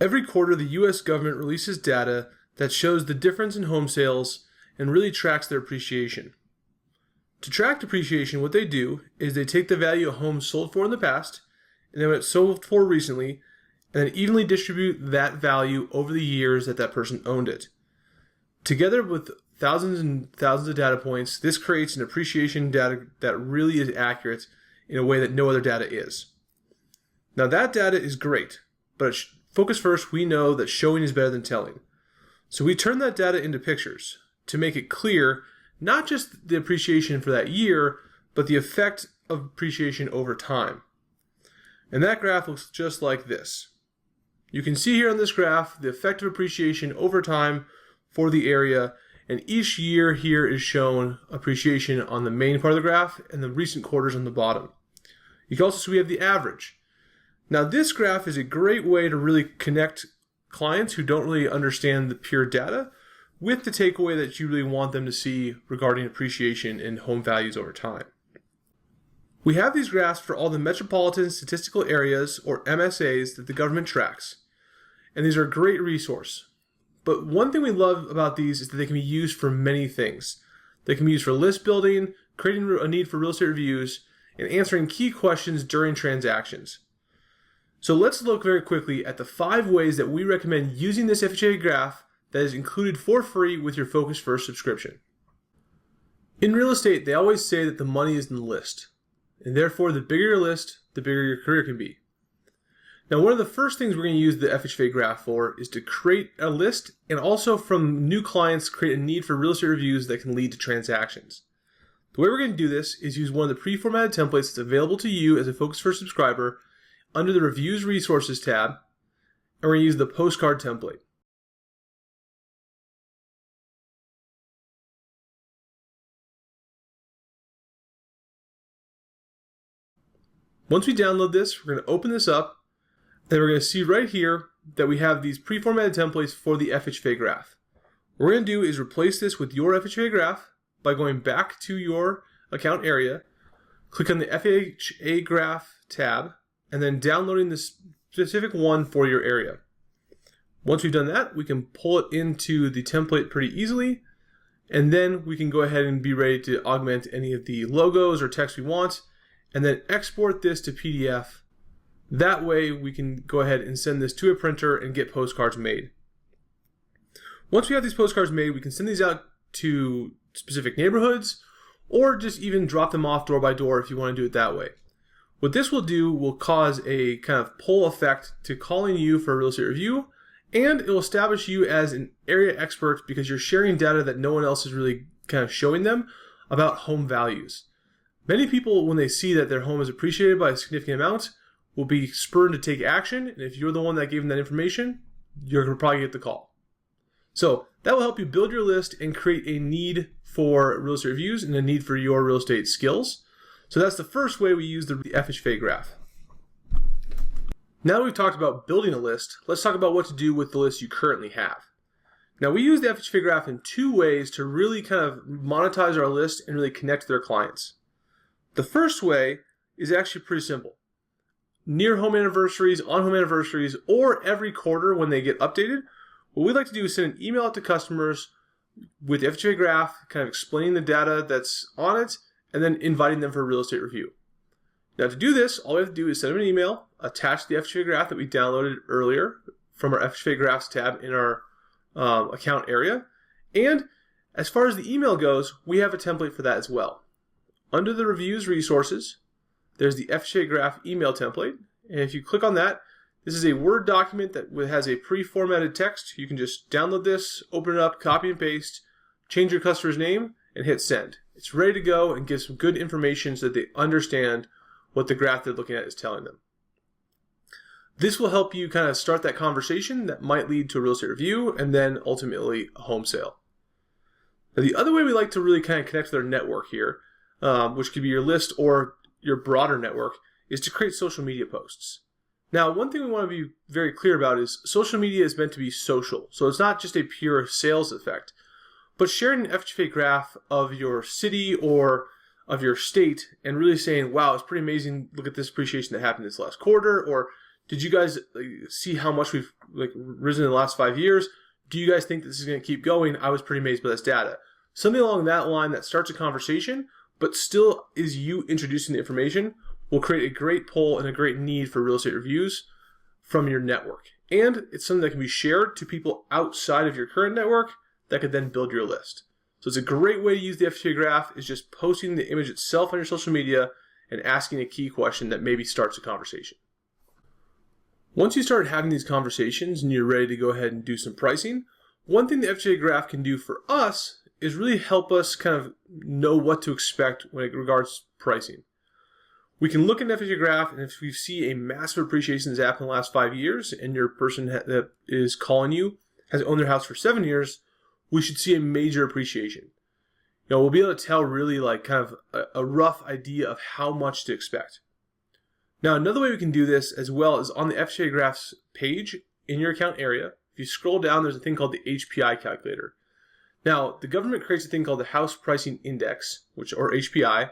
Every quarter, the U.S. government releases data that shows the difference in home sales and really tracks their appreciation. To track depreciation, what they do is they take the value a home sold for in the past and then what it sold for recently, and then evenly distribute that value over the years that that person owned it. Together with thousands and thousands of data points, this creates an appreciation data that really is accurate in a way that no other data is. Now that data is great, but focus first, we know that showing is better than telling. So we turn that data into pictures to make it clear not just the appreciation for that year, but the effect of appreciation over time. And that graph looks just like this. You can see here on this graph the effect of appreciation over time for the area, and each year here is shown appreciation on the main part of the graph and the recent quarters on the bottom. You can also see we have the average. Now this graph is a great way to really connect clients who don't really understand the pure data with the takeaway that you really want them to see regarding appreciation in home values over time. We have these graphs for all the metropolitan statistical areas, or MSAs, that the government tracks. And these are a great resource. But one thing we love about these is that they can be used for many things. They can be used for list building, creating a need for real estate reviews, and answering key questions during transactions. So let's look very quickly at the 5 ways that we recommend using this FHFA graph that is included for free with your Focus First subscription. In real estate, they always say that the money is in the list. And therefore, the bigger your list, the bigger your career can be. Now, one of the first things we're going to use the FHFA graph for is to create a list, and also from new clients, create a need for real estate reviews that can lead to transactions. The way we're going to do this is use one of the pre-formatted templates that's available to you as a Focus First subscriber under the Reviews Resources tab, and we're going to use the postcard template. Once we download this, we're going to open this up, and we're going to see right here that we have these pre-formatted templates for the FHFA graph. What we're going to do is replace this with your FHFA graph by going back to your account area, click on the FHFA Graph tab, and then downloading the specific one for your area. Once we've done that, we can pull it into the template pretty easily, and then we can go ahead and be ready to augment any of the logos or text we want, and then export this to PDF. That way we can go ahead and send this to a printer and get postcards made. Once we have these postcards made, we can send these out to specific neighborhoods, or just even drop them off door by door if you want to do it that way. What this will do will cause a kind of pull effect to calling you for a real estate review, and it will establish you as an area expert because you're sharing data that no one else is really kind of showing them about home values. Many people, when they see that their home is appreciated by a significant amount, will be spurred to take action, and if you're the one that gave them that information, you're going to probably get the call. So that will help you build your list and create a need for real estate reviews and a need for your real estate skills. So that's the first way we use the FHFA graph. Now that we've talked about building a list, let's talk about what to do with the list you currently have. Now we use the FHFA graph in 2 ways to really kind of monetize our list and really connect to their clients. The first way is actually pretty simple. Near home anniversaries, on home anniversaries, or every quarter when they get updated, what we'd like to do is send an email out to customers with the FHFA graph, kind of explaining the data that's on it, and then inviting them for a real estate review. Now to do this, all we have to do is send them an email, attach the FHFA graph that we downloaded earlier from our FHFA Graphs tab in our account area. And as far as the email goes, we have a template for that as well. Under the Reviews Resources, there's the FHFA Graph email template. And if you click on that, this is a Word document that has a pre-formatted text. You can just download this, open it up, copy and paste, change your customer's name, and hit send. It's ready to go and gives some good information so that they understand what the graph they're looking at is telling them. This will help you kind of start that conversation that might lead to a real estate review and then ultimately a home sale. Now, the other way we like to really kind of connect to their network here, which could be your list or your broader network, is to create social media posts. Now, one thing we want to be very clear about is social media is meant to be social. So it's not just a pure sales effect, but sharing an FHFA graph of your city or of your state and really saying, wow, it's pretty amazing. Look at this appreciation that happened this last quarter, or Did you guys see how much we've risen in the last 5 years? Do you guys think this is going to keep going? I was pretty amazed by this data. Something along that line that starts a conversation, but still is you introducing the information, will create a great pull and a great need for real estate reviews from your network. And it's something that can be shared to people outside of your current network that could then build your list. So it's a great way to use the FHFA graph, is just posting the image itself on your social media and asking a key question that maybe starts a conversation. Once you start having these conversations and you're ready to go ahead and do some pricing, one thing the FHFA graph can do for us is really help us kind of know what to expect when it regards pricing. We can look at an FHFA graph, and if we see a massive appreciation that's happened in the last 5 years and your person that is calling you has owned their house for 7 years, we should see a major appreciation. We'll be able to tell really kind of a rough idea of how much to expect. Now, another way we can do this as well is on the FHFA graphs page in your account area. If you scroll down, there's a thing called the HPI calculator. Now, the government creates a thing called the House Pricing Index, or HPI,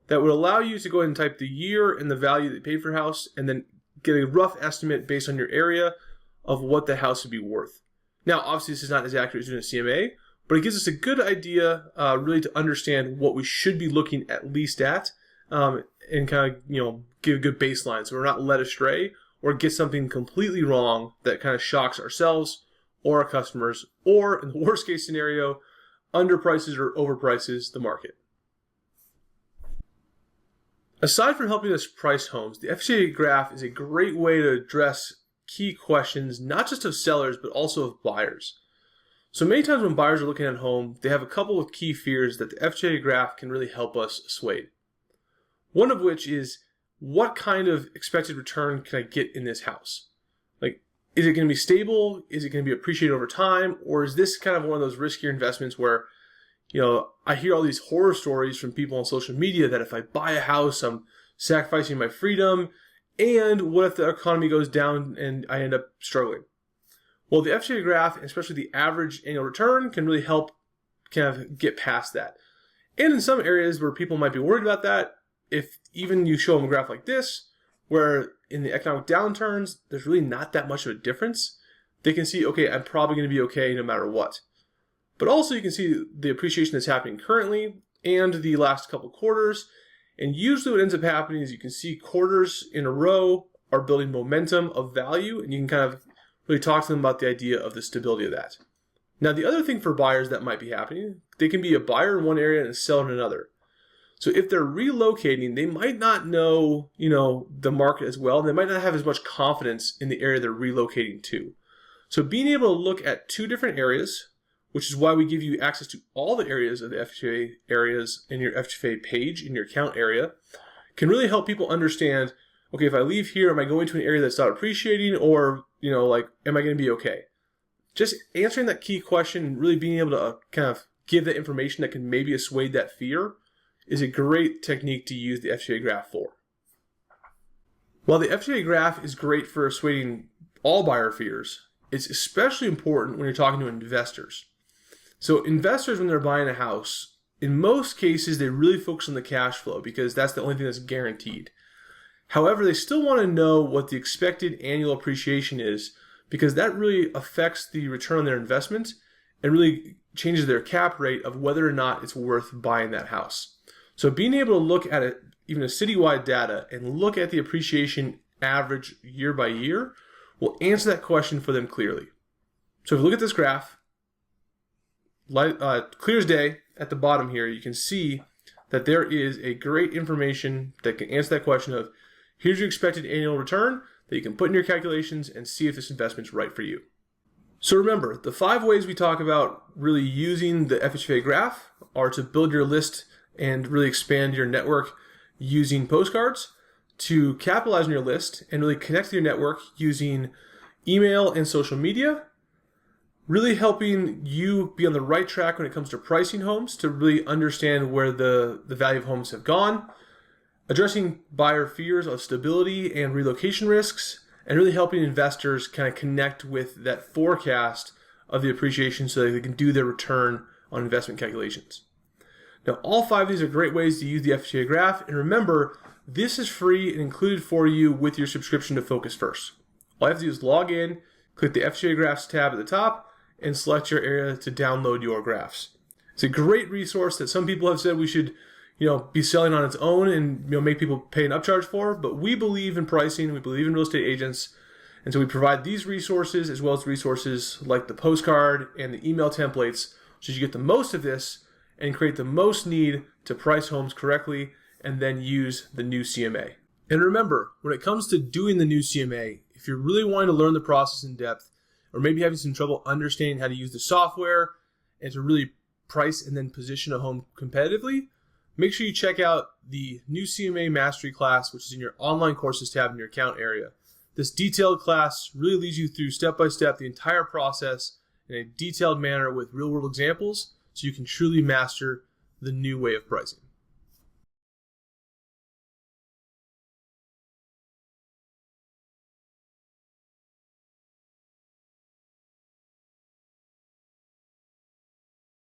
that would allow you to go ahead and type the year and the value that you paid for a house, and then get a rough estimate based on your area of what the house would be worth. Now, obviously, this is not as accurate as doing a CMA, but it gives us a good idea really to understand what we should be looking at least at, and kind of give a good baseline so we're not led astray or get something completely wrong that kind of shocks ourselves or our customers, or in the worst case scenario, underprices or overprices the market. Aside from helping us price homes, the FHFA graph is a great way to address key questions, not just of sellers, but also of buyers. So many times when buyers are looking at a home, they have a couple of key fears that the FHFA graph can really help us assuage. One of which is, what kind of expected return can I get in this house? Is it going to be stable? Is it going to be appreciated over time? Or is this kind of one of those riskier investments where, I hear all these horror stories from people on social media that if I buy a house, I'm sacrificing my freedom, and what if the economy goes down and I end up struggling? Well, the FHFA graph, especially the average annual return, can really help kind of get past that. And in some areas where people might be worried about that, if even you show them a graph like this, where in the economic downturns, there's really not that much of a difference, they can see, okay, I'm probably going to be okay no matter what. But also you can see the appreciation that's happening currently and the last couple quarters. And usually what ends up happening is you can see quarters in a row are building momentum of value, and you can kind of really talk to them about the idea of the stability of that. Now, the other thing for buyers that might be happening, they can be a buyer in one area and a seller in another. So if they're relocating, they might not know, the market as well, and they might not have as much confidence in the area they're relocating to. So being able to look at two different areas, which is why we give you access to all the areas of the FHFA areas in your FHFA page, in your account area, can really help people understand, okay, if I leave here, am I going to an area that's not appreciating, or, am I going to be okay? Just answering that key question and really being able to kind of give that information that can maybe assuage that fear is a great technique to use the FHFA graph for. While the FHFA graph is great for assuaging all buyer fears, it's especially important when you're talking to investors. So investors, when they're buying a house, in most cases, they really focus on the cash flow because that's the only thing that's guaranteed. However, they still want to know what the expected annual appreciation is, because that really affects the return on their investment and really changes their cap rate of whether or not it's worth buying that house. So being able to look at it, even a citywide data, and look at the appreciation average year by year will answer that question for them clearly. So if you look at this graph, clear as day at the bottom here, you can see that there is a great information that can answer that question of, here's your expected annual return that you can put in your calculations and see if this investment's right for you. So remember, the 5 ways we talk about really using the FHFA graph are to build your list and really expand your network using postcards, to capitalize on your list and really connect to your network using email and social media, really helping you be on the right track when it comes to pricing homes to really understand where the value of homes have gone, addressing buyer fears of stability and relocation risks, and really helping investors kind of connect with that forecast of the appreciation so that they can do their return on investment calculations. Now, all 5 of these are great ways to use the FHFA graph, and remember, This is free and included for you with your subscription to Focus First. All you have to do is log in, click the FHFA Graphs tab at the top, and select your area to download your graphs. It's a great resource that some people have said we should, be selling on its own and make people pay an upcharge for, but we believe in pricing, we believe in real estate agents, and so we provide these resources as well as resources like the postcard and the email templates so you get the most of this and create the most need to price homes correctly and then use the new CMA. And remember, when it comes to doing the new CMA, if you're really wanting to learn the process in depth, or maybe having some trouble understanding how to use the software and to really price and then position a home competitively, make sure you check out the new CMA Mastery class, which is in your online courses tab in your account area. This detailed class really leads you through step-by-step the entire process in a detailed manner with real-world examples so you can truly master the new way of pricing.